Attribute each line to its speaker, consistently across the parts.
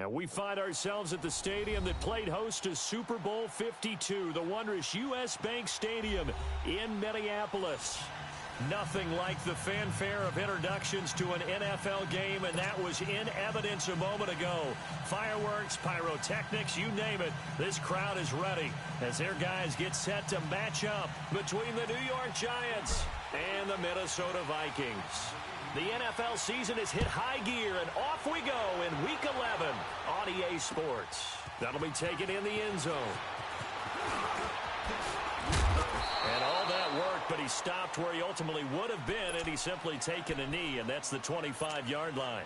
Speaker 1: And we find ourselves at the stadium that played host to Super Bowl 52, the wondrous U.S. Bank Stadium in Minneapolis. Nothing like the fanfare of introductions to an NFL game, and that was in evidence a moment ago. Fireworks, pyrotechnics, you name it. This crowd is ready as their guys get set to match up between the New York Giants and the Minnesota Vikings. The NFL season has hit high gear, and off we go in Week 11 on EA Sports. That'll be taken in the end zone. And all that work, but he stopped where he ultimately would have been, and he's simply taken a knee, and that's the 25-yard line.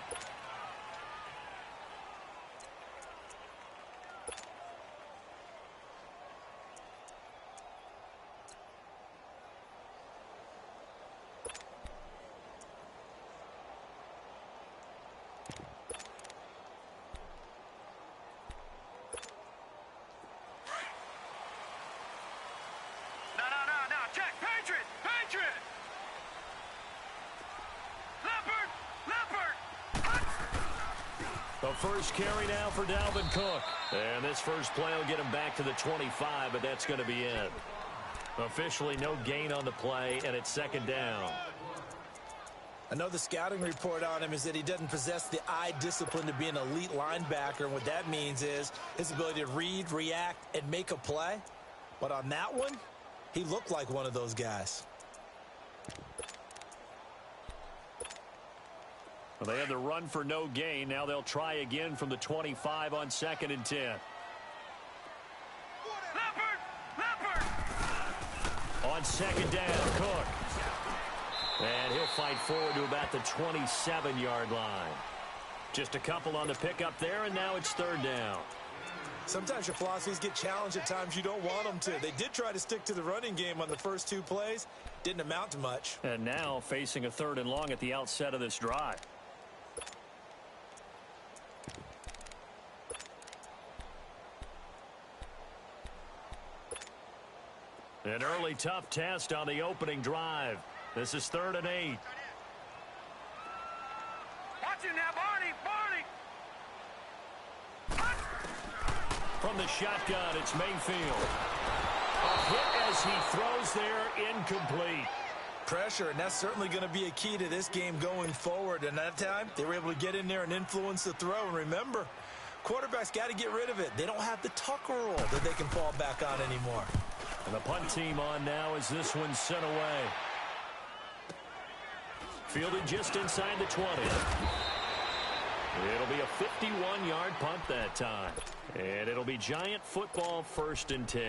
Speaker 1: The first carry now for Dalvin Cook. And this first play will get him back to the 25, but that's going to be it. Officially no gain on the play, and it's second down.
Speaker 2: I know the scouting report on him is that he doesn't possess the eye discipline to be an elite linebacker. And what that means is his ability to read, react, and make a play. But on that one, he looked like one of those guys.
Speaker 1: Well, they had the run for no gain. Now they'll try again from the 25 on 2nd and 10. Leopard! On second down, Cook. And he'll fight forward to about the 27-yard line. Just a couple on the pickup there, and now it's third down.
Speaker 2: Sometimes your philosophies get challenged at times you don't want them to. They did try to stick to the running game on the first two plays. Didn't amount to much.
Speaker 1: And now facing a 3rd and long at the outset of this drive. An early tough test on the opening drive. This is 3rd and 8.
Speaker 3: Watch it now, Barney!
Speaker 1: From the shotgun, it's Mayfield. A hit as he throws there, incomplete.
Speaker 2: Pressure, and that's certainly going to be a key to this game going forward. And that time, they were able to get in there and influence the throw. And remember, quarterbacks got to get rid of it. They don't have the tuck rule that they can fall back on anymore.
Speaker 1: And the punt team on now as this one's sent away. Fielded just inside the 20. It'll be a 51-yard punt that time. And it'll be Giant football, 1st and 10.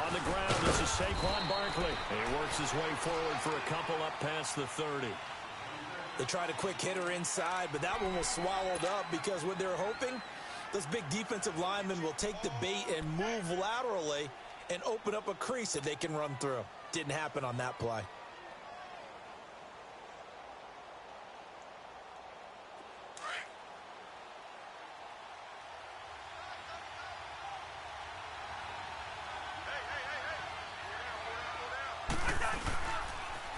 Speaker 1: On the ground, this is Saquon Barkley. He works his way forward for a couple up past the 30.
Speaker 2: They tried a quick hitter inside, but that one was swallowed up because what they're hoping, those big defensive linemen will take the bait and move laterally and open up a crease that they can run through. Didn't happen on that play.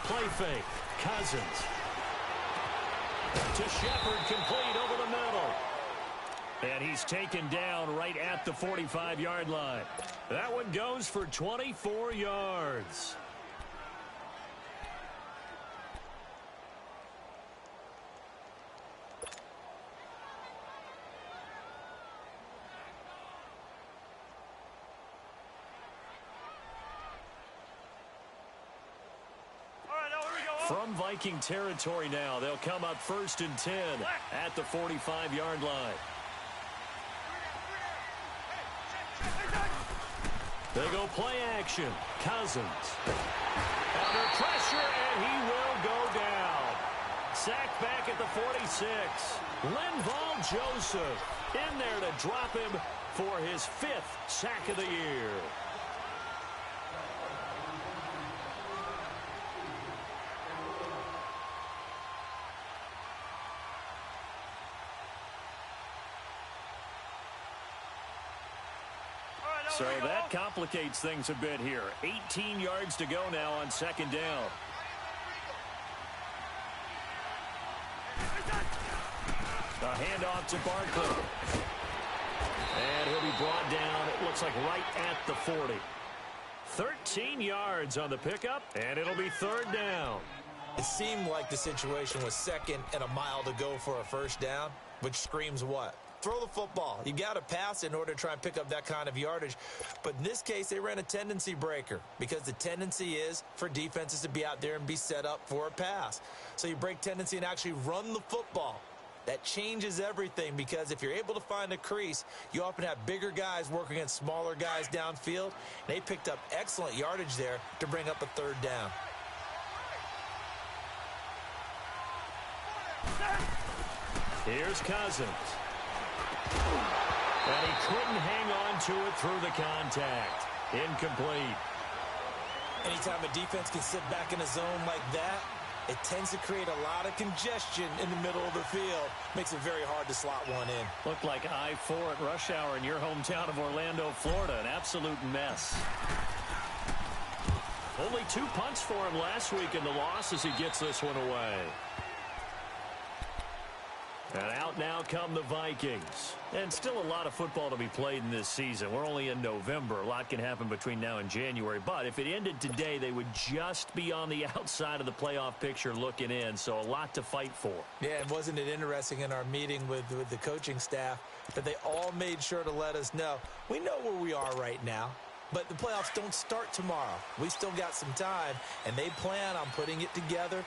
Speaker 1: Play fake. Cousins. To Shepard, complete over the middle. And he's taken down right at the 45-yard line. That one goes for 24 yards. From Viking territory now, they'll come up 1st and 10 at the 45-yard line. They go play action. Cousins. Under pressure, and he will go down. Sacked back at the 46. Linval Joseph. in there to drop him for his 5th sack of the year. So that complicates things a bit here. 18 yards to go now on 2nd down. A handoff to Barkley. And he'll be brought down, it looks like right at the 40. 13 yards on the pickup, and it'll be 3rd down.
Speaker 2: It seemed like the situation was 2nd and a mile to go for a 1st down, which screams what? Throw the football. You got to pass in order to try and pick up that kind of yardage. But in this case, they ran a tendency breaker because the tendency is for defenses to be out there and be set up for a pass. So you break tendency and actually run the football. That changes everything because if you're able to find a crease, you often have bigger guys working against smaller guys downfield. They picked up excellent yardage there to bring up a 3rd down.
Speaker 1: Here's Cousins. And he couldn't hang on to it through the contact. Incomplete.
Speaker 2: Anytime a defense can sit back in a zone like that, it tends to create a lot of congestion in the middle of the field. Makes it very hard to slot one in.
Speaker 1: Looked like I-4 at rush hour in your hometown of Orlando, Florida. An absolute mess. Only 2 punts for him last week in the loss as he gets this one away. And out now come the Vikings. And still a lot of football to be played in this season. We're only in November. A lot can happen between now and January. But if it ended today, they would just be on the outside of the playoff picture looking in. So a lot to fight for.
Speaker 2: Yeah, and wasn't it interesting in our meeting with the coaching staff that they all made sure to let us know, we know where we are right now. But the playoffs don't start tomorrow. We still got some time, and they plan on putting it together,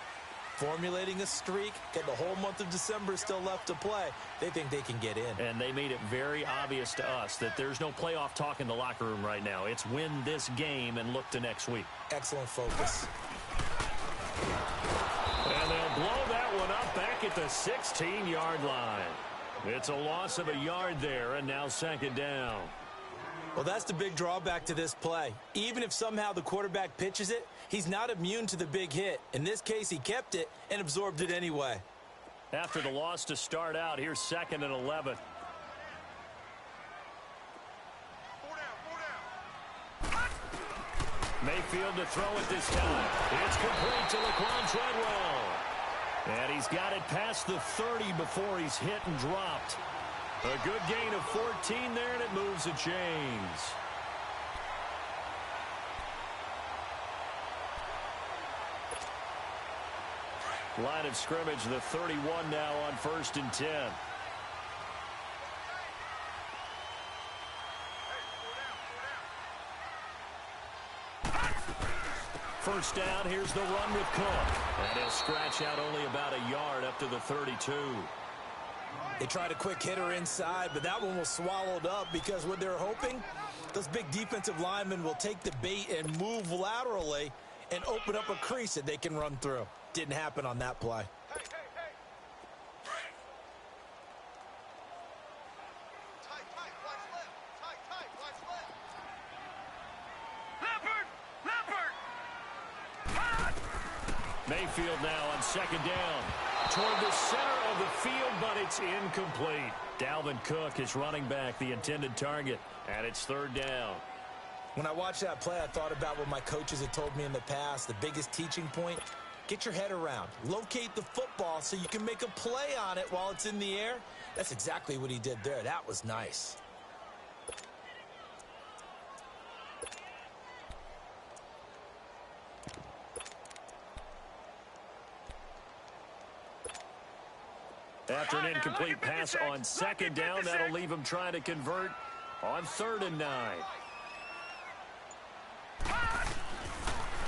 Speaker 2: formulating a streak, got the whole month of December still left to play. They think they can get in.
Speaker 1: And they made it very obvious to us that there's no playoff talk in the locker room right now. It's win this game and look to next week.
Speaker 2: Excellent focus.
Speaker 1: And they'll blow that one up back at the 16-yard line. It's a loss of a yard there, and now 2nd down.
Speaker 2: Well, that's the big drawback to this play. Even if somehow the quarterback pitches it, he's not immune to the big hit. In this case, he kept it and absorbed it anyway.
Speaker 1: After the loss to start out, here's 2nd and 11. Mayfield to throw it this time. It's complete to Laquan Treadwell. And he's got it past the 30 before he's hit and dropped. A good gain of 14 there, and it moves the chains. Line of scrimmage, the 31 now on 1st and 10. First down, here's the run with Cook. And he'll scratch out only about a yard up to the 32.
Speaker 2: They tried a quick hitter inside, but that one was swallowed up because what they're hoping, those big defensive linemen will take the bait and move laterally and open up a crease that they can run through. Didn't happen on that play.
Speaker 1: Mayfield now on 2nd down. Toward the center of the field, but it's incomplete. Dalvin Cook is running back, the intended target, and it's 3rd down.
Speaker 2: When I watched that play, I thought about what my coaches had told me in the past. The biggest teaching point, get your head around. Locate the football so you can make a play on it while it's in the air. That's exactly what he did there. That was nice.
Speaker 1: After an incomplete pass on 2nd down, that'll leave him trying to convert on 3rd and 9.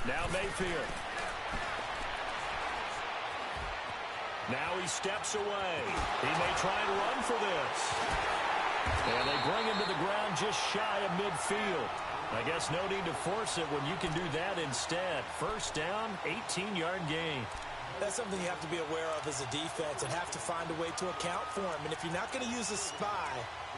Speaker 1: Now Mayfield. Now he steps away. He may try and run for this. And they bring him to the ground just shy of midfield. I guess no need to force it when you can do that instead. First down, 18-yard gain.
Speaker 2: That's something you have to be aware of as a defense and have to find a way to account for him. And if you're not going to use a spy,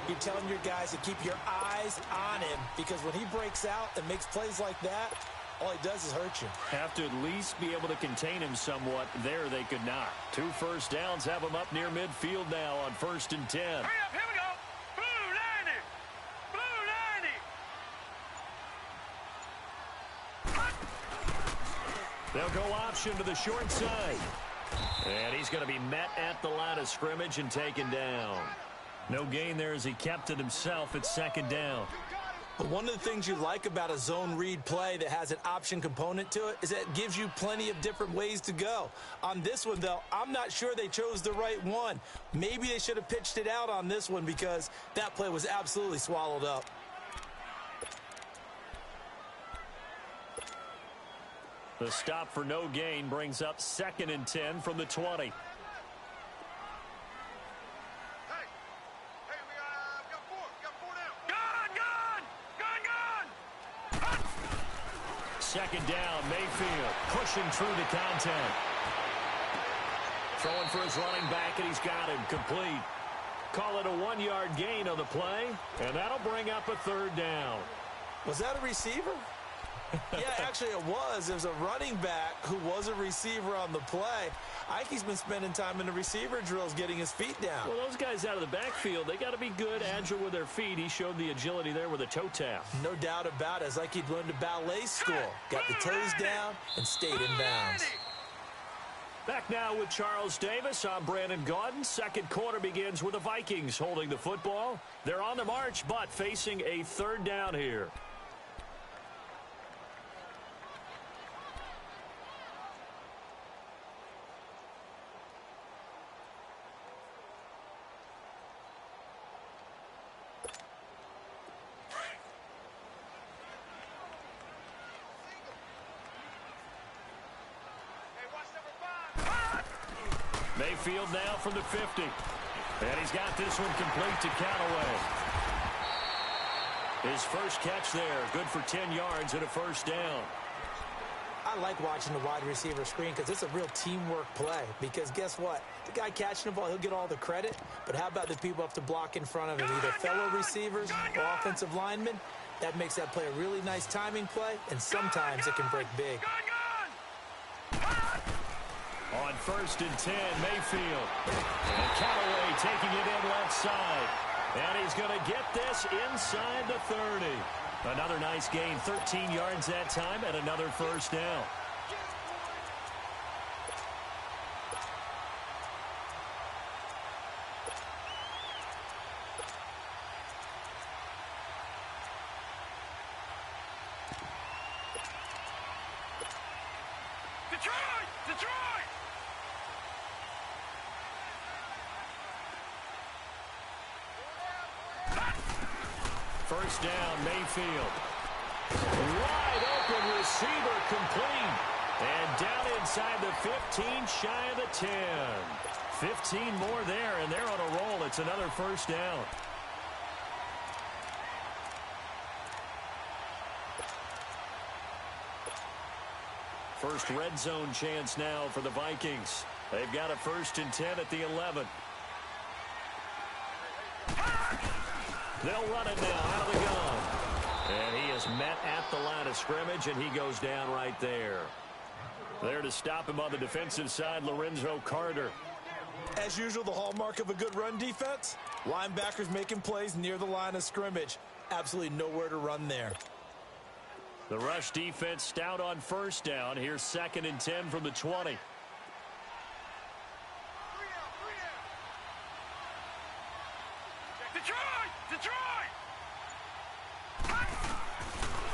Speaker 2: you're telling your guys to keep your eyes on him, because when he breaks out and makes plays like that, all he does is hurt you.
Speaker 1: Have to at least be able to contain him somewhat. There they could not. 2 first downs have him up near midfield now on 1st and 10.
Speaker 3: Hurry up, here we go. Blue 90. Blue 90.
Speaker 1: They'll go option to the short side. And he's going to be met at the line of scrimmage and taken down. No gain there as he kept it himself at 2nd down.
Speaker 2: But one of the things you like about a zone read play that has an option component to it is that it gives you plenty of different ways to go. On this one, though, I'm not sure they chose the right one. Maybe they should have pitched it out on this one, because that play was absolutely swallowed up.
Speaker 1: The stop for no gain brings up 2nd and 10 from the 20. Second down, Mayfield pushing through the contact. Throwing for his running back, and he's got him complete. Call it a 1-yard gain on the play, and that'll bring up a 3rd down.
Speaker 2: Was that a receiver? Yeah, actually it was. There's a running back who was a receiver on the play. I think he's been spending time in the receiver drills getting his feet down.
Speaker 1: Well, those guys out of the backfield, they got to be good, agile with their feet. He showed the agility there with a toe tap.
Speaker 2: No doubt about it. It's like he'd learned to ballet school. Got the toes down and stayed in bounds.
Speaker 1: Back now with Charles Davis. I'm Brandon Gaudin. Second quarter begins with the Vikings holding the football. They're on the march, but facing a 3rd down here. Mayfield now from the 50. And he's got this one complete to Callaway. His first catch there, good for 10 yards and a 1st down.
Speaker 2: I like watching the wide receiver screen because it's a real teamwork play. Because guess what? The guy catching the ball, he'll get all the credit. But how about the people up to block in front of him, either fellow receivers or offensive linemen? That makes that play a really nice timing play, and sometimes it can break big.
Speaker 1: On 1st and 10, Mayfield. And Callaway taking it in left side. And he's going to get this inside the 30. Another nice gain, 13 yards that time, and another 1st down.
Speaker 3: Detroit!
Speaker 1: First down, Mayfield. Wide open receiver complete. And down inside the 15, shy of the 10. 15 more there, and they're on a roll. It's another 1st down. First red zone chance now for the Vikings. They've got a 1st and 10 at the 11. They'll run it now out of the gun. And he is met at the line of scrimmage, and he goes down right there. There to stop him on the defensive side, Lorenzo Carter.
Speaker 2: As usual, the hallmark of a good run defense, linebackers making plays near the line of scrimmage. Absolutely nowhere to run there.
Speaker 1: The rush defense stout on 1st down. Here's 2nd and 10 from the 20.
Speaker 3: Detroit!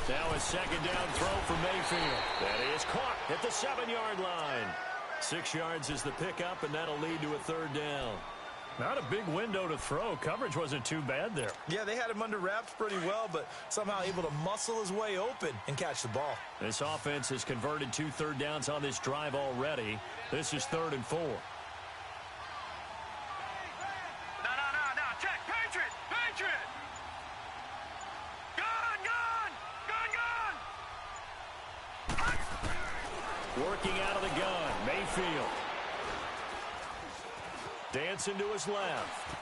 Speaker 1: Now a 2nd down throw for Mayfield. That is caught at the 7-yard line. 6 yards is the pickup, and that'll lead to a 3rd down. Not a big window to throw. Coverage wasn't too bad there.
Speaker 2: Yeah, they had him under wraps pretty well, but somehow able to muscle his way open and catch the ball.
Speaker 1: This offense has converted 2 third downs on this drive already. This is 3rd and 4.
Speaker 3: No. Check. Patriot! Gun!
Speaker 1: Working out of the gun, Mayfield. Dancing to his left.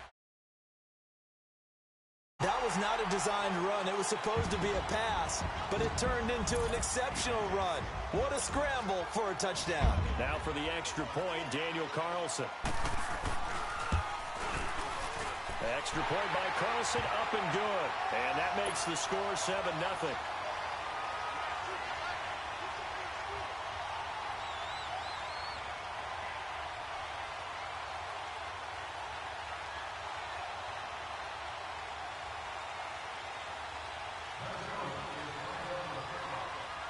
Speaker 2: That was not a designed run. It was supposed to be a pass, but it turned into an exceptional run. What a scramble for a touchdown.
Speaker 1: Now for the extra point, Daniel Carlson. Extra point by Carlson, up and good. And that makes the score 7-0.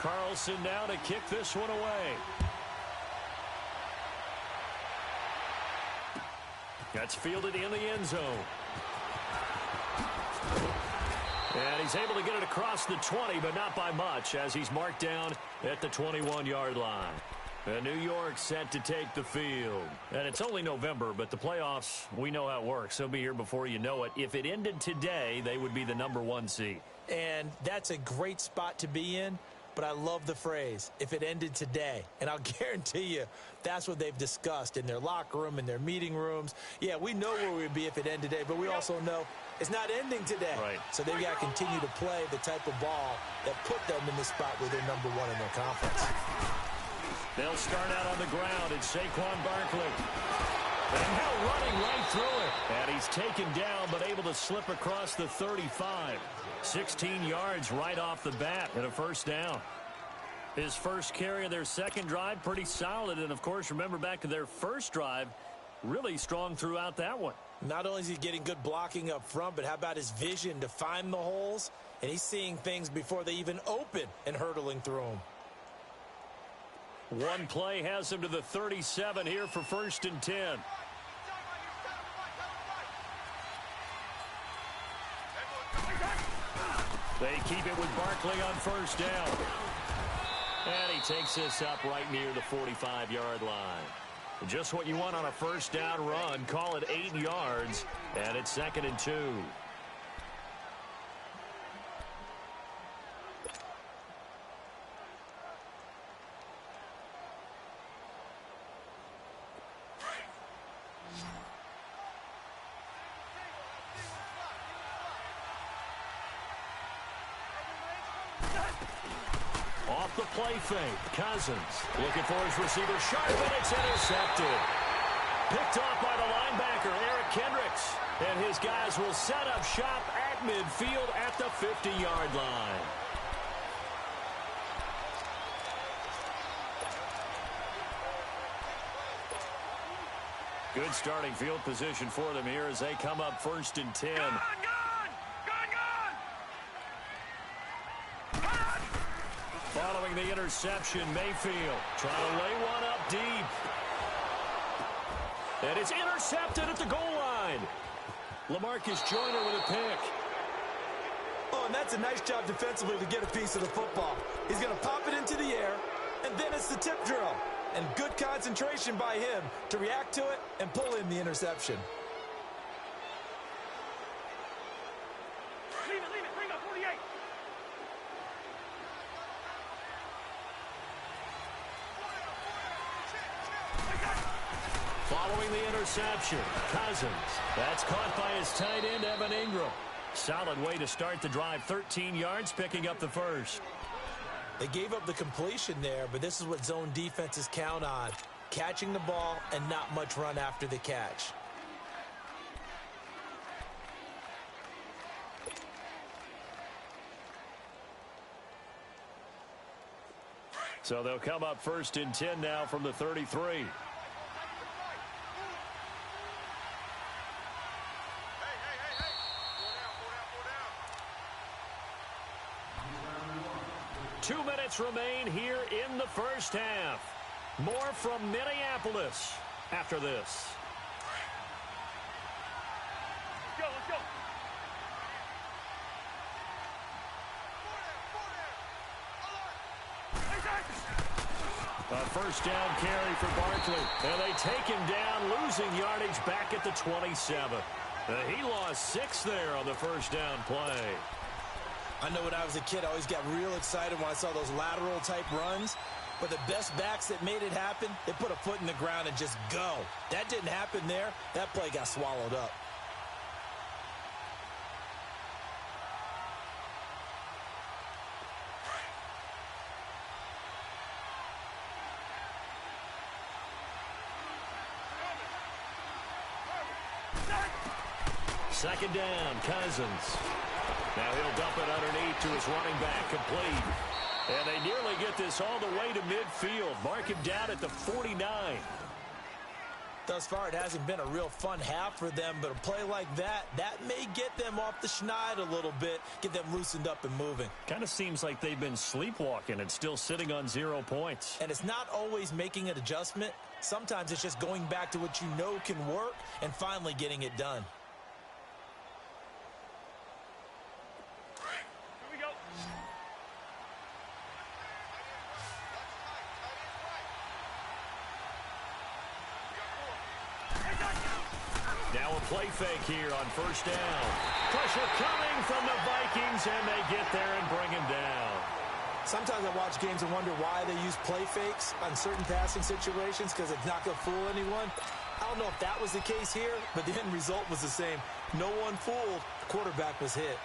Speaker 1: Carlson now to kick this one away. That's fielded in the end zone. And he's able to get it across the 20, but not by much, as he's marked down at the 21-yard line. And New York set to take the field. And it's only November, but the playoffs, we know how it works. They'll be here before you know it. If it ended today, they would be the #1 seed.
Speaker 2: And that's a great spot to be in. But I love the phrase, if it ended today. And I'll guarantee you that's what they've discussed in their locker room, in their meeting rooms. Yeah, we know where we'd be if it ended today, but we also know it's not ending today.
Speaker 1: Right.
Speaker 2: So they've got to continue to play the type of ball that put them in the spot where they're #1 in their conference.
Speaker 1: They'll start out on the ground. It's Saquon Barkley. And now running right through it. And he's taken down, but able to slip across the 35. 16 yards right off the bat and a first down. His first carry of their second drive, pretty solid. And, of course, remember back to their first drive, really strong throughout that one.
Speaker 2: Not only is he getting good blocking up front, but how about his vision to find the holes? And he's seeing things before they even open and hurtling through them.
Speaker 1: One play has him to the 37 here for 1st and 10. They keep it with Barkley on first down. And he takes this up right near the 45-yard line. Just what you want on a first down run. Call it 8 yards, and it's 2nd and 2. Off the play fake, Cousins looking for his receiver sharp, and it's intercepted. Picked off by the linebacker, Eric Kendricks. And his guys will set up shop at midfield at the 50-yard line. Good starting field position for them here as they come up 1st and 10. Following the interception, Mayfield trying to lay one up deep. And it's intercepted at the goal line. LaMarcus Joyner with a pick.
Speaker 2: Oh, and that's a nice job defensively to get a piece of the football. He's going to pop it into the air, and then it's the tip drill. And good concentration by him to react to it and pull in the interception.
Speaker 1: Following the interception, Cousins. That's caught by his tight end, Evan Ingram. Solid way to start the drive. 13 yards, picking up the first.
Speaker 2: They gave up the completion there, but this is what zone defenses count on. Catching the ball and not much run after the catch.
Speaker 1: So they'll come up 1st and 10 now from the 33. 2 minutes remain here in the first half. More from Minneapolis after this.
Speaker 3: Let's go.
Speaker 1: A first down carry for Barkley. And they take him down, losing yardage back at the 27. He lost 6 there on the first down play.
Speaker 2: I know when I was a kid, I always got real excited when I saw those lateral type runs. But the best backs that made it happen, they put a foot in the ground and just go. That didn't happen there. That play got swallowed up.
Speaker 1: Second down, Cousins. Now he'll dump it underneath to his running back, complete. And they nearly get this all the way to midfield. Mark him down at the 49.
Speaker 2: Thus far, it hasn't been a real fun half for them, but a play like that may get them off the schneid a little bit, get them loosened up and moving.
Speaker 1: Kind of seems like they've been sleepwalking and still sitting on 0 points.
Speaker 2: And it's not always making an adjustment. Sometimes it's just going back to what you know can work and finally getting it done.
Speaker 1: Now a play fake here on first down. Pressure coming from the Vikings, and they get there and bring him down.
Speaker 2: Sometimes I watch games and wonder why they use play fakes on certain passing situations because it's not going to fool anyone. I don't know if that was the case here, but the end result was the same. No one fooled. The quarterback was hit.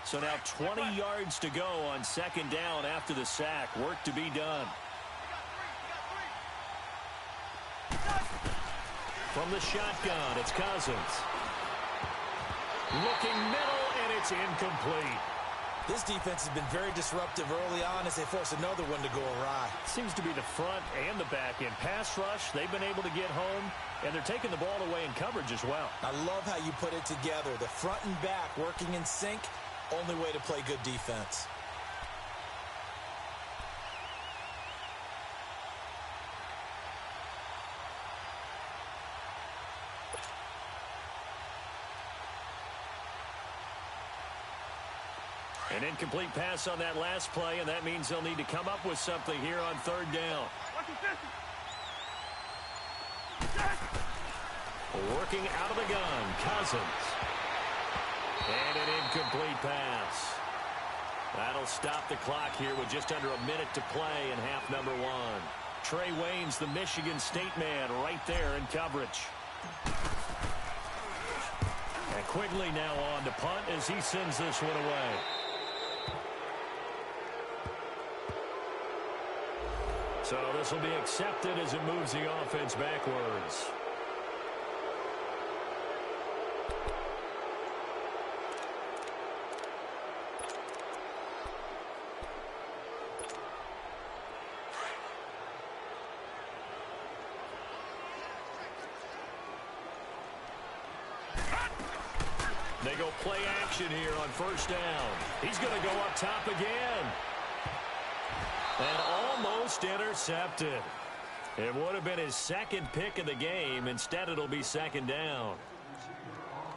Speaker 1: So now 20 yards to go on second down after the sack. Work to be done. From the shotgun, it's Cousins. Looking middle, and it's incomplete.
Speaker 2: This defense has been very disruptive early on as they force another one to go awry.
Speaker 1: Seems to be the front and the back end. Pass rush, they've been able to get home, and they're taking the ball away in coverage as well.
Speaker 2: I love how you put it together. The front and back working in sync, only way to play good defense.
Speaker 1: An incomplete pass on that last play, and that means they'll need to come up with something here on third down. Working out of the gun, Cousins. And an incomplete pass. That'll stop the clock here with just under a minute to play in half number one. Trey Waynes, the Michigan State man, right there in coverage. And Quigley now on to punt as he sends this one away. So this will be accepted as it moves the offense backwards. They go play action here on first down. He's going to go up top again. And almost intercepted. It would have been his second pick of the game. Instead, it'll be second down.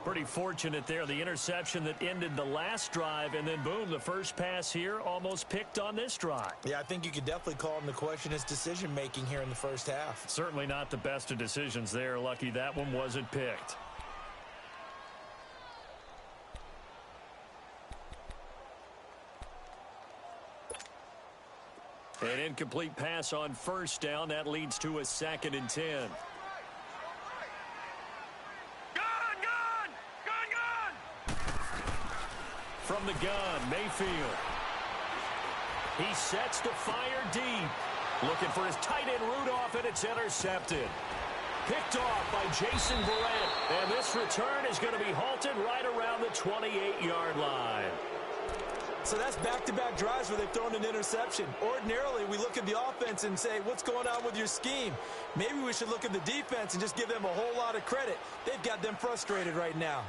Speaker 1: Pretty fortunate there. The interception that ended the last drive, and then, boom, the first pass here almost picked on this drive.
Speaker 2: Yeah, I think you could definitely call into question his decision-making here in the first half.
Speaker 1: Certainly not the best of decisions there. Lucky that one wasn't picked. An incomplete pass on first down. That leads to a 2nd and 10.
Speaker 3: Gun!
Speaker 1: From the gun, Mayfield. He sets to fire deep. Looking for his tight end Rudolph, and it's intercepted. Picked off by Jason Verrett. And this return is going to be halted right around the 28-yard line.
Speaker 2: So that's back-to-back drives where they've thrown an interception. Ordinarily, we look at the offense and say, what's going on with your scheme? Maybe we should look at the defense and just give them a whole lot of credit. They've got them frustrated right now.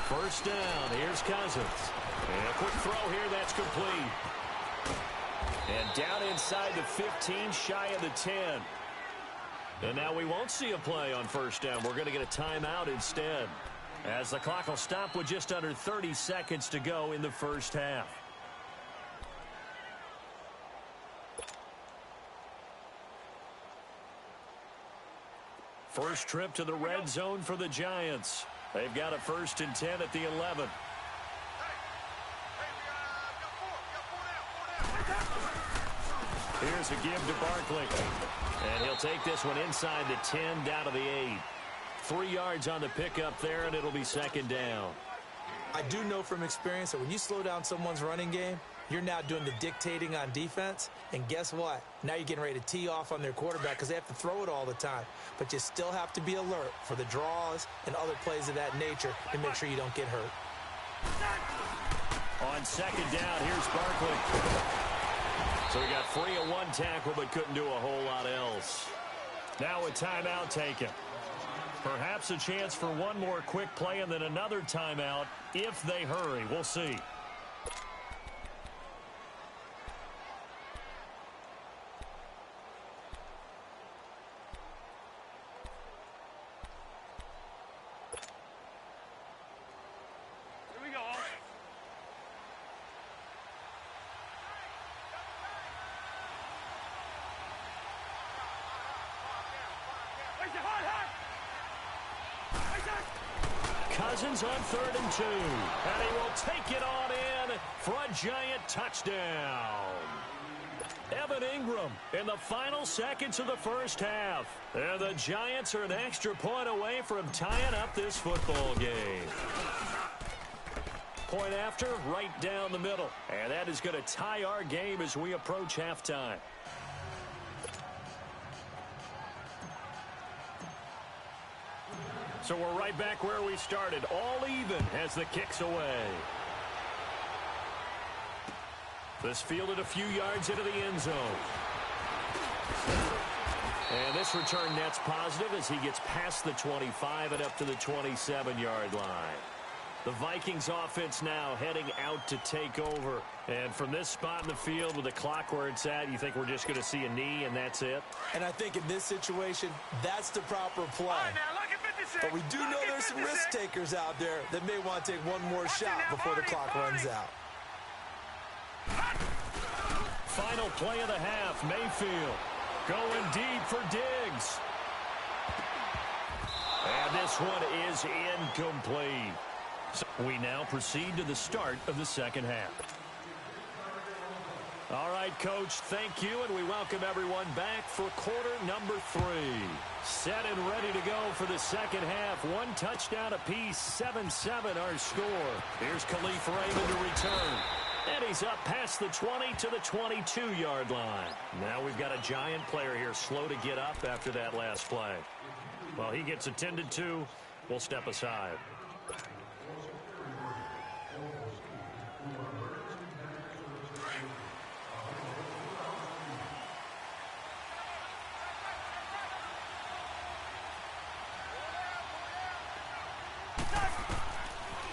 Speaker 1: First down, here's Cousins. And a quick throw here, that's complete. And down inside the 15, shy of the 10. And now we won't see a play on first down. We're going to get a timeout instead, as the clock will stop with just under 30 seconds to go in the first half. First trip to the red zone for the Giants. They've got a 1st and 10 at the 11. Here's a give to Barkley. And he'll take this one inside the 10 down to the 8. 3 yards on the pickup there, and it'll be 2nd down.
Speaker 2: I do know from experience that when you slow down someone's running game, you're now doing the dictating on defense. And guess what? Now you're getting ready to tee off on their quarterback because they have to throw it all the time. But you still have to be alert for the draws and other plays of that nature to make sure you don't get hurt.
Speaker 1: On 2nd down, here's Barkley. So he got free of 1 tackle but couldn't do a whole lot else. Now a timeout taken. Perhaps a chance for one more quick play and then another timeout if they hurry. We'll see.
Speaker 3: Here we go.
Speaker 1: Cousins on 3rd and 2. And he will take it on in for a Giant touchdown. Evan Ingram in the final seconds of the first half. And the Giants are an extra point away from tying up this football game. Point after, right down the middle. And that is going to tie our game as we approach halftime. So we're right back where we started, all even as the kick's away. This fielded a few yards into the end zone. And this return net's positive as he gets past the 25 and up to the 27-yard line. The Vikings offense now heading out to take over. And from this spot in the field with the clock where it's at, you think we're just going to see a knee and that's it?
Speaker 2: And I think in this situation, that's the proper play.
Speaker 3: All right, now, look at 56.
Speaker 2: But we do know there's some risk takers out there that may want to take one more shot before the clock runs out.
Speaker 1: Final play of the half, Mayfield going deep for Diggs. And this one is incomplete. So we now proceed to the start of the second half. All right, Coach, thank you, and we welcome everyone back for quarter number 3. Set and ready to go for the second half. 1 touchdown apiece, 7-7 our score. Here's Khalif Raymond to return. And he's up past the 20 to the 22-yard line. Now we've got a Giant player here slow to get up after that last play. Well, he gets attended to. We'll step aside.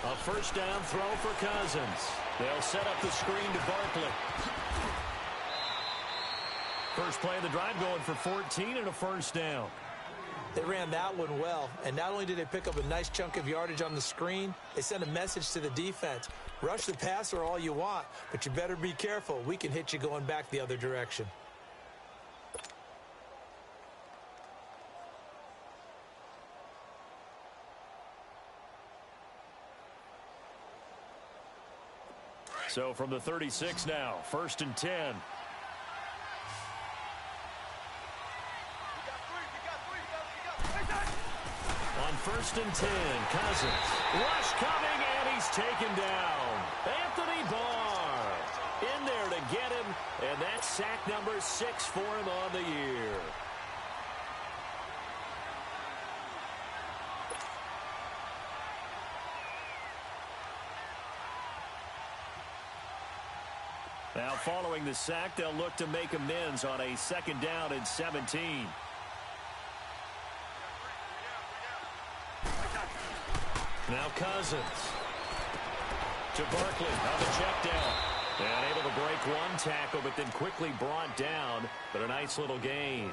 Speaker 1: A first down throw for Cousins. They'll set up the screen to Barkley. First play of the drive going for 14 and a first down.
Speaker 2: They ran that one well, and not only did they pick up a nice chunk of yardage on the screen, they sent a message to the defense. Rush the passer all you want, but you better be careful. We can hit you going back the other direction.
Speaker 1: So from the 36 now, 1st and 10. On 1st and 10, Cousins. Rush coming, and he's taken down. Anthony Barr in there to get him, and that's sack number 6 for him on the year. Now, following the sack, they'll look to make amends on a 2nd down and 17. Now Cousins to Barkley on the check down. And able to break 1 tackle, but then quickly brought down. But a nice little gain.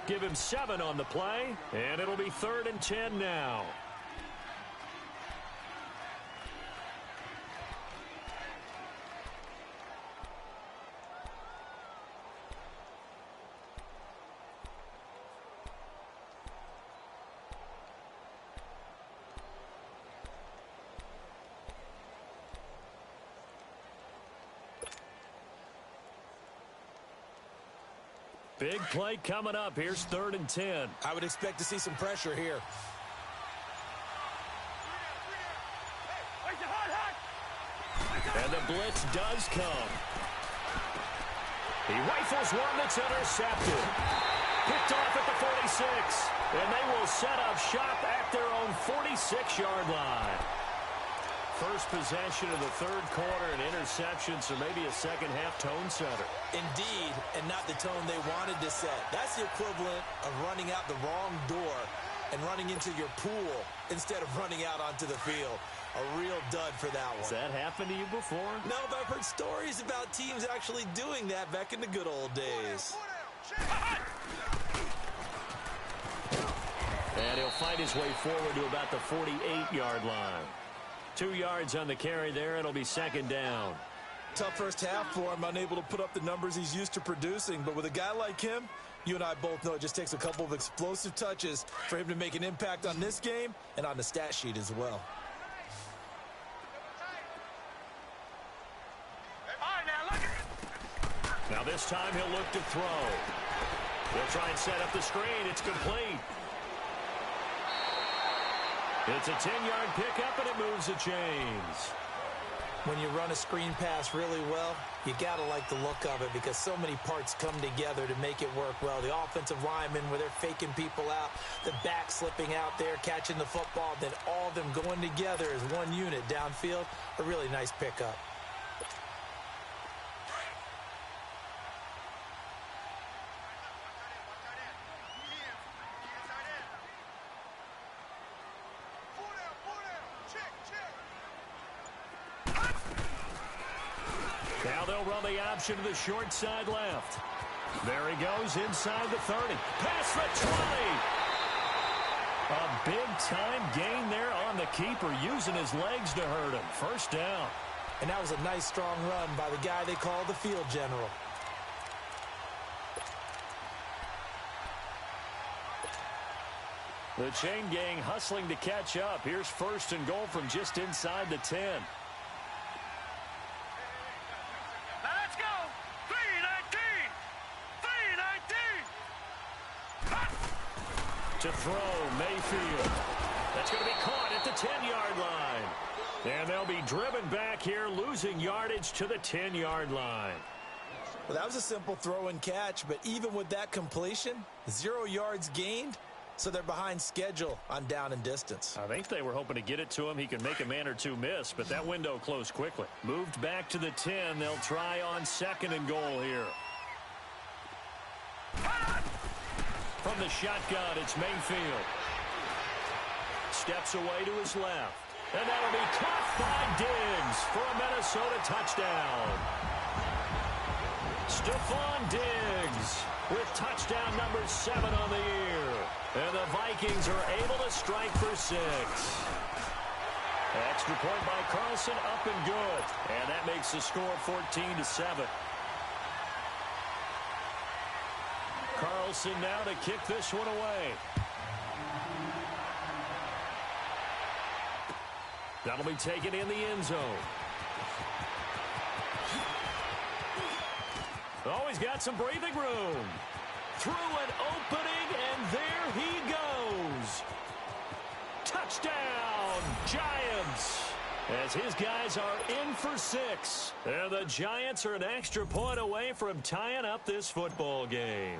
Speaker 1: Give him 7 on the play, and it'll be 3rd and 10 now. Big play coming up. Here's 3rd and 10.
Speaker 2: I would expect to see some pressure here.
Speaker 1: And the blitz does come. He rifles one that's intercepted. Picked off at the 46. And they will set up shop at their own 46-yard line. First possession of the 3rd quarter, an interception, so maybe a second-half tone setter.
Speaker 2: Indeed, and not the tone they wanted to set. That's the equivalent of running out the wrong door and running into your pool instead of running out onto the field. A real dud for that one.
Speaker 1: Has that happened to you before?
Speaker 2: No, but I've heard stories about teams actually doing that back in the good old days.
Speaker 1: And he'll fight his way forward to about the 48-yard line. 2 yards on the carry there. It'll be 2nd down.
Speaker 2: Tough first half for him, unable to put up the numbers he's used to producing. But with a guy like him, you and I both know it just takes a couple of explosive touches for him to make an impact on this game and on the stat sheet as well.
Speaker 1: Now this time he'll look to throw. He'll try and set up the screen. It's complete. It's a 10-yard pickup, and it moves the chains.
Speaker 2: When you run a screen pass really well, you got to like the look of it because so many parts come together to make it work well. The offensive linemen, where they're faking people out, the back slipping out there, catching the football, then all of them going together as one unit downfield. A really nice pickup.
Speaker 1: Now they'll run the option to the short side left. There he goes inside the 30. Past the 20. A big-time gain there on the keeper, using his legs to hurt him. First down.
Speaker 2: And that was a nice, strong run by the guy they call the field general.
Speaker 1: The chain gang hustling to catch up. Here's 1st and goal from just inside the 10. To throw, Mayfield. That's going to be caught at the 10-yard line. And they'll be driven back here, losing yardage to the 10-yard line.
Speaker 2: Well, that was a simple throw and catch, but even with that completion, 0 yards gained, so they're behind schedule on down and distance.
Speaker 1: I think they were hoping to get it to him. He can make a man or two miss, but that window closed quickly. Moved back to the 10. They'll try on 2nd and goal here. From the shotgun, it's Mayfield. Steps away to his left. And that'll be caught by Diggs for a Minnesota touchdown. Stephon Diggs with touchdown number 7 on the year. And the Vikings are able to strike for 6. Extra point by Carlson, up and good. And that makes the score 14-7. Carlson now to kick this one away. That'll be taken in the end zone. Oh, he's got some breathing room. Through an opening, and there he goes. Touchdown, Giants. As his guys are in for 6. And the Giants are an extra point away from tying up this football game.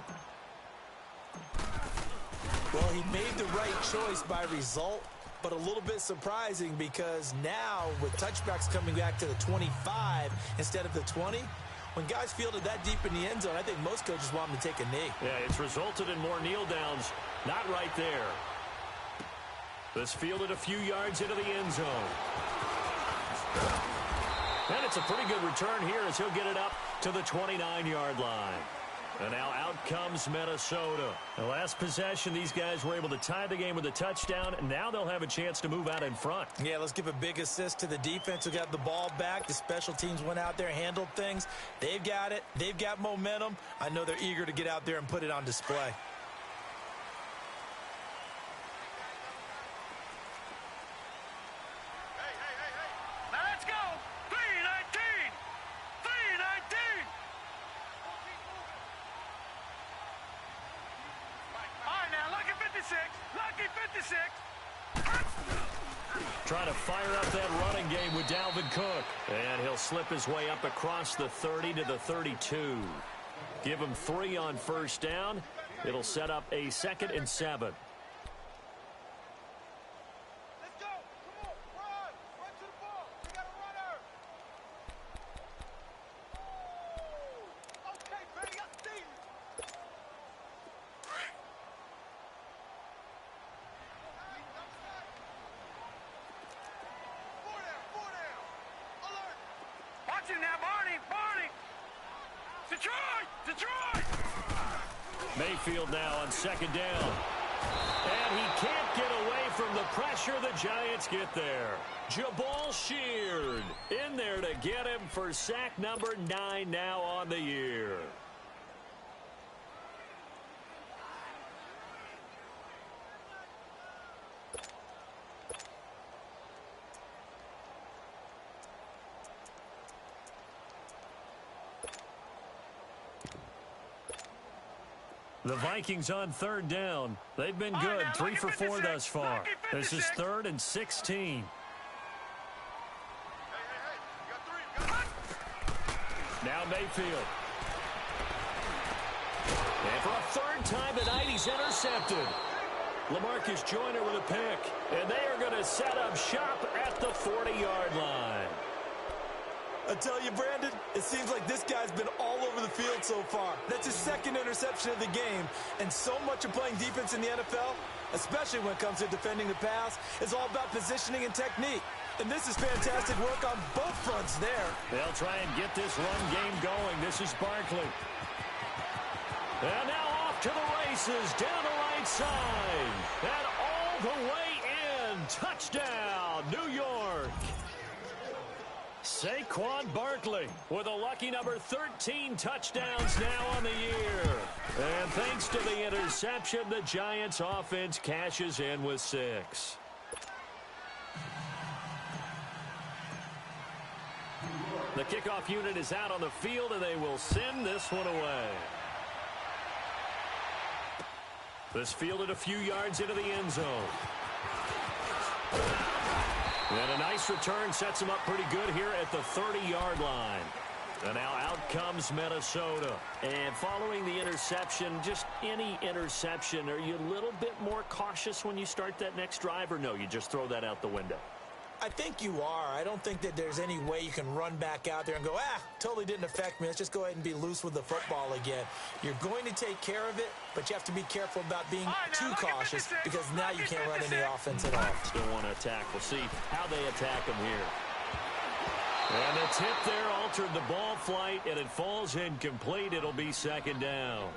Speaker 2: Well, he made the right choice by result, but a little bit surprising because now with touchbacks coming back to the 25 instead of the 20, when guys fielded that deep in the end zone, I think most coaches want them to take a knee.
Speaker 1: Yeah, it's resulted in more kneel downs. Not right there. This fielded a few yards into the end zone. And it's a pretty good return here as he'll get it up to the 29-yard line. And now out comes Minnesota. The last possession, these guys were able to tie the game with a touchdown, and now they'll have a chance to move out in front.
Speaker 2: Yeah, let's give a big assist to the defense who got the ball back. The special teams went out there, handled things. They've got it. They've got momentum. I know they're eager to get out there and put it on display.
Speaker 3: 56.
Speaker 1: Trying to fire up that running game with Dalvin Cook. And he'll slip his way up across the 30 to the 32. Give him 3 on first down. It'll set up a 2nd and 7.
Speaker 3: Let's go. Come on. Run. Run to the ball. We got a runner. Okay, baby. I see you. 4 down. Alert. Watch him now, Barney. Detroit.
Speaker 1: Mayfield now on 2nd down. And he can't get away from the pressure. The Giants get there. Jabal Sheard in there to get him for sack number 9 now on the year. The Vikings on 3rd down. They've been good, 3 for 4 thus far. This is 3rd and 16. Now Mayfield. And for a 3rd time tonight, he's intercepted. LaMarcus Joyner with a pick. And they are going to set up shop at the 40-yard line.
Speaker 2: I tell you, Brandon, it seems like this guy's been all over the field so far. That's his 2nd interception of the game. And so much of playing defense in the NFL, especially when it comes to defending the pass, is all about positioning and technique. And this is fantastic work on both fronts there.
Speaker 1: They'll try and get this run game going. This is Barkley. And now off to the races down the right side. And all the way in. Touchdown, New York. Saquon Barkley with a lucky number 13 touchdowns now on the year. And thanks to the interception, the Giants offense cashes in with 6. The kickoff unit is out on the field, and they will send this one away. This fielded a few yards into the end zone. And a nice return sets him up pretty good here at the 30-yard line. And now out comes Minnesota. And following the interception, just any interception, are you a little bit more cautious when you start that next drive, or no, you just throw that out the window?
Speaker 2: I think you are. I don't think that there's any way you can run back out there and go, totally didn't affect me. Let's just go ahead and be loose with the football again. You're going to take care of it, but you have to be careful about being too cautious because now you can't run any offense at all.
Speaker 1: Still want to attack. We'll see how they attack him here. And the tip there altered the ball flight, and it falls incomplete. It'll be 2nd down.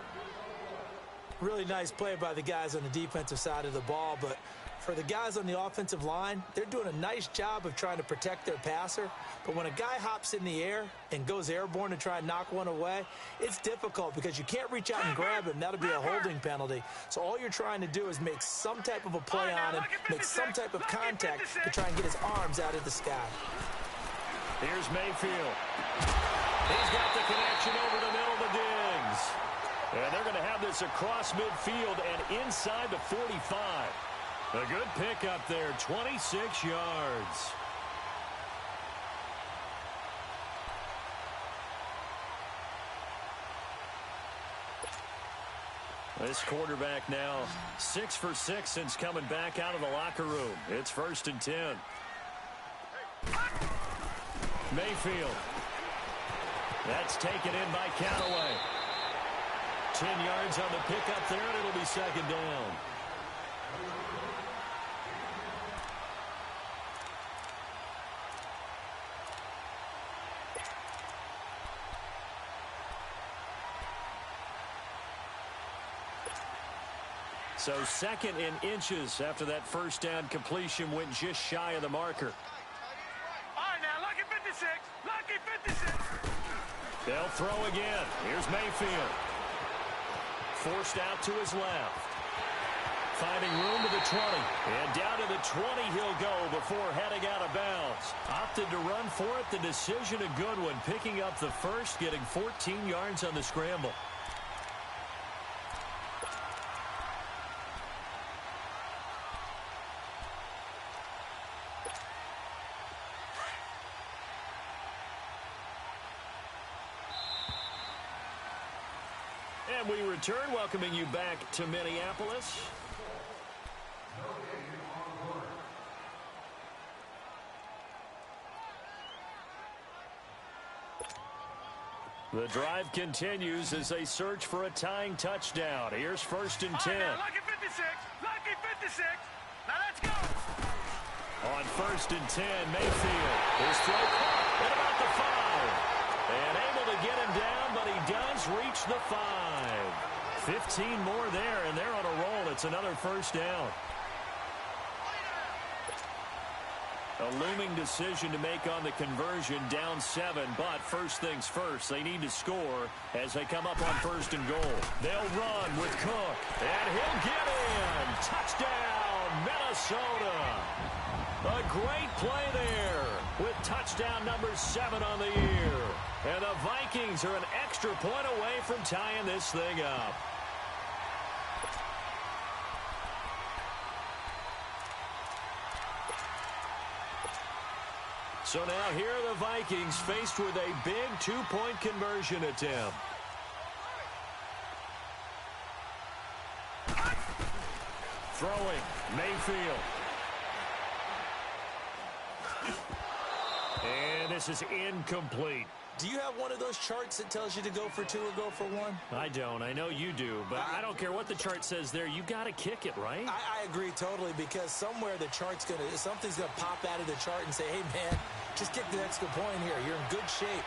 Speaker 2: Really nice play by the guys on the defensive side of the ball, but for the guys on the offensive line, they're doing a nice job of trying to protect their passer. But when a guy hops in the air and goes airborne to try and knock one away, it's difficult because you can't reach out and grab him. That'll be a holding penalty. So all you're trying to do is make some type of a play on him, make some type of contact to try and get his arms out of the sky.
Speaker 1: Here's Mayfield. He's got the connection over the middle to Diggs. And they're going to have this across midfield and inside the 45. A good pick up there, 26 yards. This quarterback now 6 for 6 since coming back out of the locker room. It's 1st and 10. Mayfield. That's taken in by Callaway. 10 yards on the pickup there, and it'll be 2nd down. So 2nd in inches after that first down completion went just shy of the marker.
Speaker 3: All right, now, lucky 56. Lucky 56.
Speaker 1: They'll throw again. Here's Mayfield. Forced out to his left. Finding room to the 20. And down to the 20 he'll go before heading out of bounds. Opted to run for it. The decision a good one. Picking up the first, getting 14 yards on the scramble. And we return, welcoming you back to Minneapolis. The drive continues as they search for a tying touchdown. Here's 1st and 10.
Speaker 3: Lucky 56. Lucky 56. Now let's go.
Speaker 1: On 1st and 10, Mayfield. His throw caught at about the 5. And able to get him down, but he does reach the 5. 15 more there, and they're on a roll. It's another 1st down. A looming decision to make on the conversion, down 7, but first things first, they need to score as they come up on 1st and goal. They'll run with Cook, and he'll get in. Touchdown, Minnesota. A great play there with touchdown number 7 on the year. And the Vikings are an extra point away from tying this thing up. So now here are the Vikings faced with a big 2-point conversion attempt. Throwing, Mayfield. And this is incomplete.
Speaker 2: Do you have one of those charts that tells you to go for 2 or go for 1?
Speaker 1: I don't. I know you do, but I don't care what the chart says there. You got to kick it, right?
Speaker 2: I agree totally, because somewhere the chart's something's gonna pop out of the chart and say, hey man, just kick the extra point here. You're in good shape.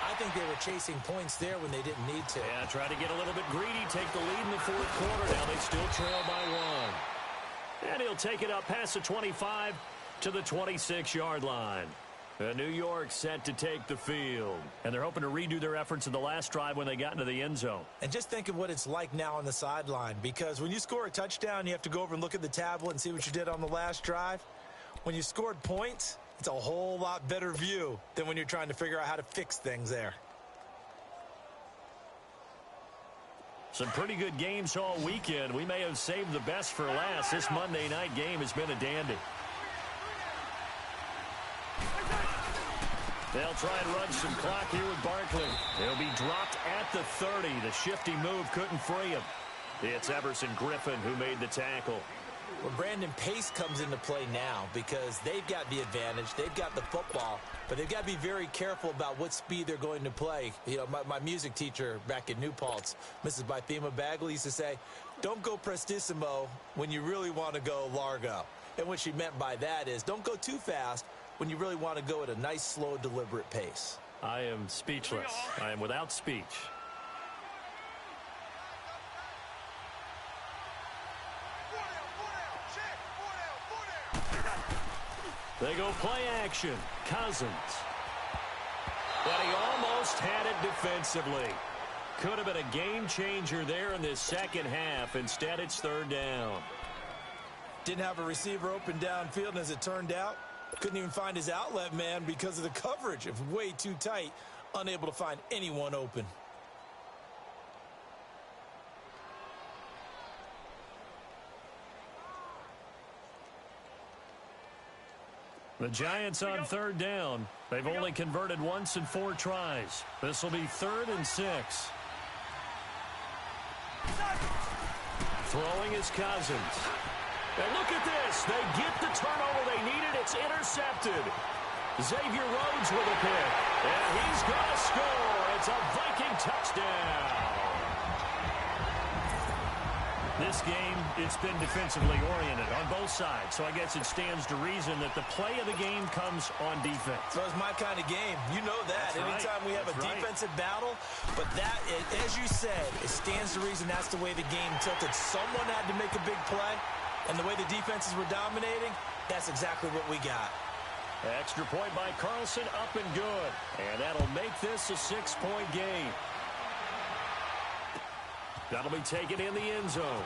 Speaker 2: I think they were chasing points there when they didn't need to.
Speaker 1: Yeah, try to get a little bit greedy, take the lead in the 4th quarter. Now they still trail by 1. And he'll take it up past the 25 to the 26-yard line. New York set to take the field. And they're hoping to redo their efforts in the last drive when they got into the end zone.
Speaker 2: And just think of what it's like now on the sideline, because when you score a touchdown, you have to go over and look at the tablet and see what you did on the last drive. When you scored points, it's a whole lot better view than when you're trying to figure out how to fix things there.
Speaker 1: Some pretty good games all weekend. We may have saved the best for last. This Monday night game has been a dandy. They'll try and run some clock here with Barkley. He'll be dropped at the 30. The shifty move couldn't free him. It's Everson Griffin who made the tackle.
Speaker 2: Well, Brandon, pace comes into play now because they've got the advantage. They've got the football, but they've got to be very careful about what speed they're going to play. You know, my music teacher back in New Paltz, Mrs. Bythema Bagley, used to say, don't go prestissimo when you really want to go largo. And what she meant by that is don't go too fast when you really want to go at a nice, slow, deliberate pace.
Speaker 1: I am speechless. I am without speech. They go play action. Cousins. But he almost had it defensively. Could have been a game changer there in this second half. Instead, it's 3rd down.
Speaker 2: Didn't have a receiver open downfield, and as it turned out, couldn't even find his outlet man because of the coverage. It was way too tight, unable to find anyone open.
Speaker 1: The Giants on 3rd down. They've only converted once in 4 tries. This will be 3rd and 6. Throwing is Cousins. And look at this. They get the turnover they needed. It's intercepted. Xavier Rhodes with a pick. And he's going to score. It's a Viking touchdown. This game, it's been defensively oriented on both sides, so I guess it stands to reason that the play of the game comes on defense.
Speaker 2: So it's my kind of game. You know that.
Speaker 1: That's
Speaker 2: Anytime we have a defensive battle, but that, as you said, it stands to reason that's the way the game tilted. Someone had to make a big play, and the way the defenses were dominating, that's exactly what we got.
Speaker 1: Extra point by Carlson, up and good. And that'll make this a 6-point game. That'll be taken in the end zone.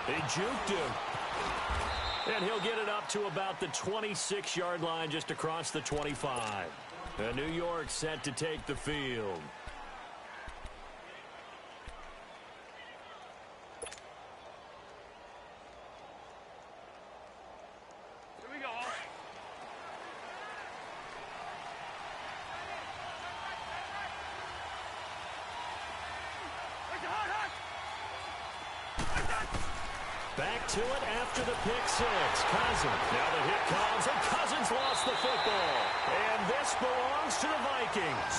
Speaker 1: He juked him. And he'll get it up to about the 26-yard line, just across the 25. And New York set to take the field.
Speaker 3: Here we go.
Speaker 1: Back to it after the pick six. Cousins. Now the hit comes, and Cousins lost the football. And this belongs to the Vikings.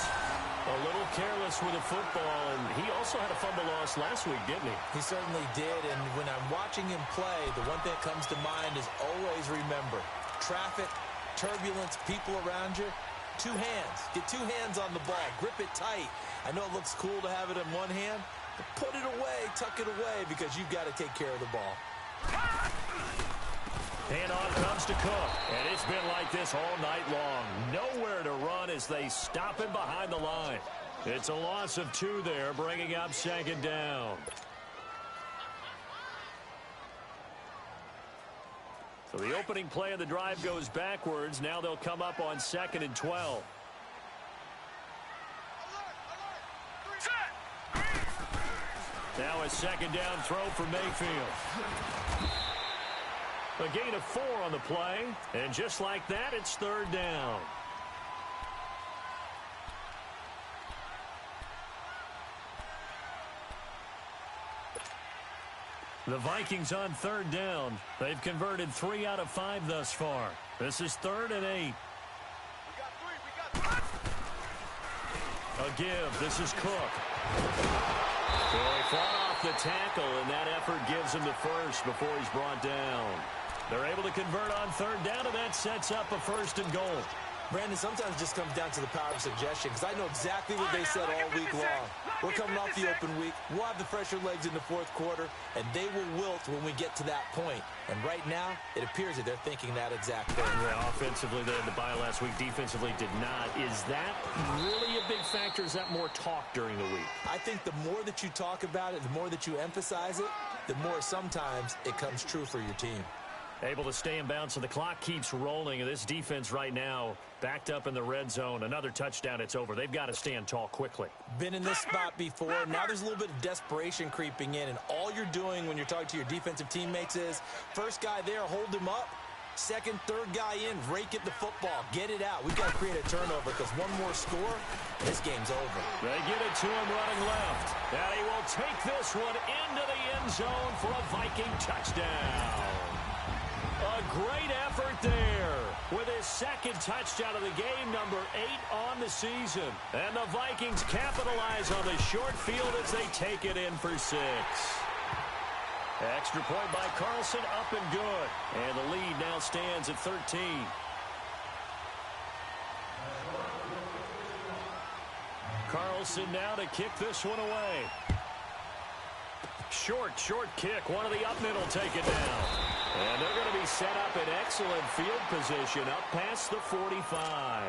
Speaker 1: A little careless with the football, and he also had a fumble loss last week, didn't he?
Speaker 2: He certainly did, and when I'm watching him play, the one thing that comes to mind is always remember, traffic, turbulence, people around you, two hands. Get two hands on the ball. Grip it tight. I know it looks cool to have it in one hand, but put it away, tuck it away, because you've got to take care of the ball.
Speaker 1: Handoff comes to Cook, and it's been like this all night long. Nowhere to run as they stop him behind the line. It's a loss of 2 there, bringing up second down. So the opening play of the drive goes backwards. Now they'll come up on 2nd and 12. Now a second down throw for Mayfield. A gain of 4 on the play, and just like that, it's 3rd down. The Vikings on 3rd down. They've converted 3 out of 5 thus far. This is 3rd and 8.
Speaker 3: We got 3.
Speaker 1: A give. This is Cook. So he fought off the tackle, and that effort gives him the first before he's brought down. They're able to convert on 3rd down, and that sets up a 1st and goal.
Speaker 2: Brandon, sometimes it just comes down to the power of suggestion, because I know exactly what they said all week long. We're coming off the open week. We'll have the fresher legs in the 4th quarter, and they will wilt when we get to that point. And right now, it appears that they're thinking that exact thing.
Speaker 1: Yeah, offensively, they had the bye last week. Defensively, did not. Is that really a big factor? Is that more talk during the week?
Speaker 2: I think the more that you talk about it, the more that you emphasize it, the more sometimes it comes true for your team.
Speaker 1: Able to stay in bounds, so the clock keeps rolling. And this defense right now backed up in the red zone. Another touchdown, it's over. They've got to stand tall quickly.
Speaker 2: Been in this spot before. Now there's a little bit of desperation creeping in. And all you're doing when you're talking to your defensive teammates is, first guy there, hold him up. Second, third guy in, rake at the football. Get it out. We've got to create a turnover, because one more score, this game's over.
Speaker 1: They get it to him running left. And he will take this one into the end zone for a Viking touchdown. A great effort there with his 2nd touchdown of the game, number 8 on the season. And the Vikings capitalize on the short field as they take it in for 6. Extra point by Carlson, up and good. And the lead now stands at 13. Carlson now to kick this one away. Short kick. One of the up middle take it down. And they're going to be set up in excellent field position up past the 45.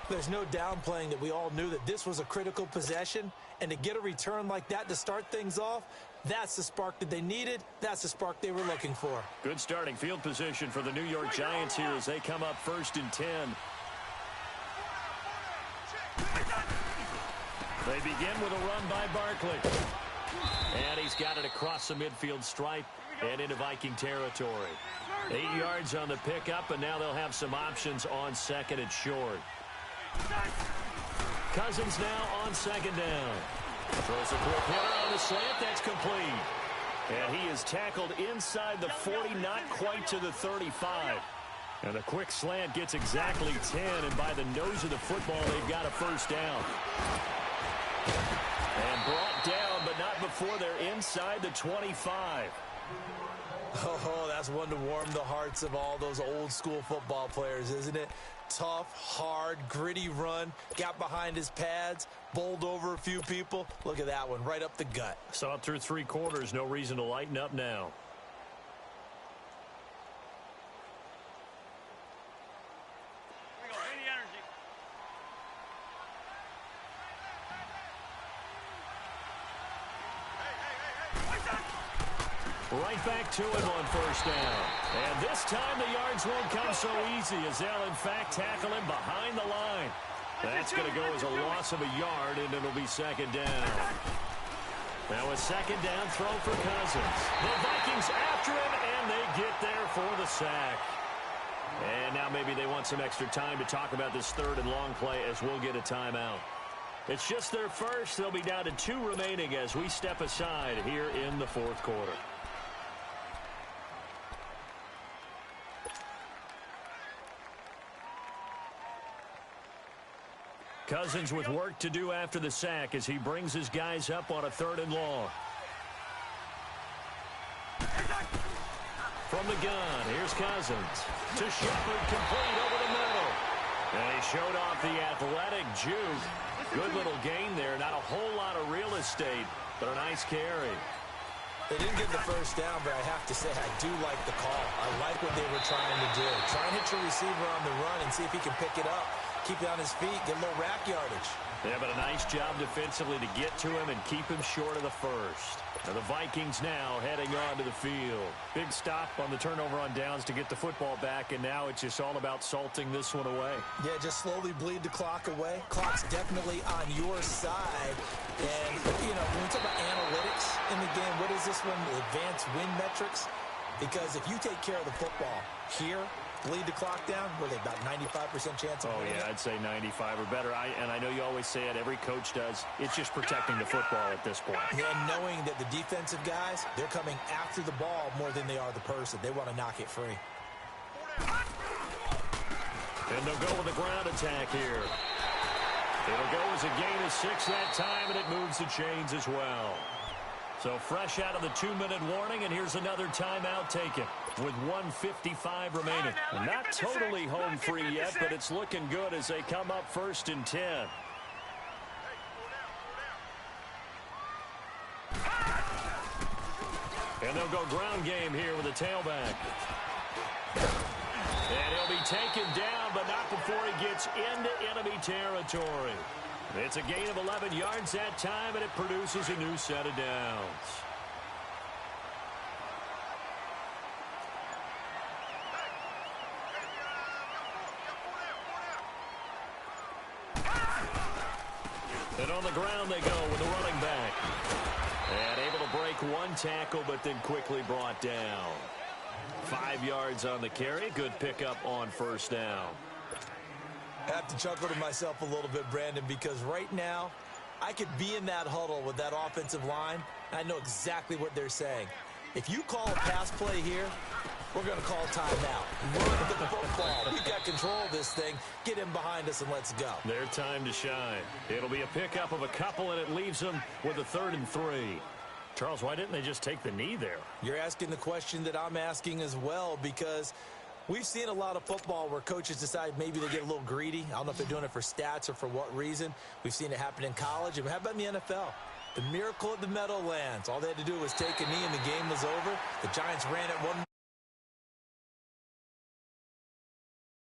Speaker 2: There's no downplaying that we all knew that this was a critical possession. And to get a return like that to start things off, that's the spark that they needed. That's the spark they were looking for.
Speaker 1: Good starting field position for the New York Giants here as they come up 1st and 10. They begin with a run by Barkley. And he's got it across the midfield stripe and into Viking territory. 8 yards on the pickup, and now they'll have some options on 2nd and short. Cousins now on 2nd down. Throws a quick hitter on the slant. That's complete. And he is tackled inside the 40, not quite to the 35. And a quick slant gets exactly 10, and by the nose of the football, they've got a 1st down. And brought down, but not before they're inside the 25.
Speaker 2: Oh, that's one to warm the hearts of all those old school football players, isn't it? Tough, hard, gritty run. Got behind his pads, bowled over a few people. Look at that one, right up the gut.
Speaker 1: Saw it through 3 quarters. No reason to lighten up now. Right back to him on 1st down. And this time the yards won't come so easy as they'll, in fact, tackle him behind the line. That's going to go as a loss of a yard, and it'll be 2nd down. Now a 2nd down throw for Cousins. The Vikings after him, and they get there for the sack. And now maybe they want some extra time to talk about this 3rd and long play as we'll get a timeout. It's just their first. They'll be down to 2 remaining as we step aside here in the 4th quarter. Cousins with work to do after the sack as he brings his guys up on a 3rd and long. From the gun, here's Cousins. To Shepard, complete over the middle. And he showed off the athletic juke. Good little gain there. Not a whole lot of real estate, but a nice carry.
Speaker 2: They didn't get the first down, but I have to say I do like the call. I like what they were trying to do. Try and hit your receiver on the run and see if he can pick it up. Keep it on his feet, get a little rack yardage.
Speaker 1: Yeah, but a nice job defensively to get to him and keep him short of the first. Now the Vikings now heading onto the field. Big stop on the turnover on downs to get the football back, and now it's just all about salting this one away.
Speaker 2: Yeah, just slowly bleed the clock away. Clock's definitely on your side. And, you know, when we talk about analytics in the game, what is this one? Advanced win metrics? Because if you take care of the football here, bleed the clock down, were they about 95% chance of winning?
Speaker 1: Oh, yeah, I'd say 95 or better. And I know you always say it, every coach does. It's just protecting the football at this point.
Speaker 2: Yeah, knowing that the defensive guys, they're coming after the ball more than they are the person. They want to knock it free.
Speaker 1: And they'll go with the ground attack here. It'll go as a gain of 6 that time, and it moves the chains as well. So fresh out of the 2-minute warning, and here's another timeout taken with 1:55 remaining. Not totally home free yet, but it's looking good as they come up 1st and 10. And they'll go ground game here with a tailback. And he'll be taken down, but not before he gets into enemy territory. It's a gain of 11 yards that time, and it produces a new set of downs. And on the ground they go with the running back. And able to break one tackle, but then quickly brought down. 5 yards on the carry. Good pickup on 1st down.
Speaker 2: I have to chuckle to myself a little bit, Brandon, because right now I could be in that huddle with that offensive line, and I know exactly what they're saying. If you call a pass play here, we're going to call timeout. Run the football. We've got control of this thing. Get him behind us and let's go.
Speaker 1: Their time to shine. It'll be a pickup of a couple, and it leaves them with a 3rd and 3. Charles, why didn't they just take the knee there?
Speaker 2: You're asking the question that I'm asking as well, because we've seen a lot of football where coaches decide maybe they get a little greedy. I don't know if they're doing it for stats or for what reason. We've seen it happen in college. And how about in the NFL? The miracle at the Meadowlands. All they had to do was take a knee and the game was over. The Giants ran it one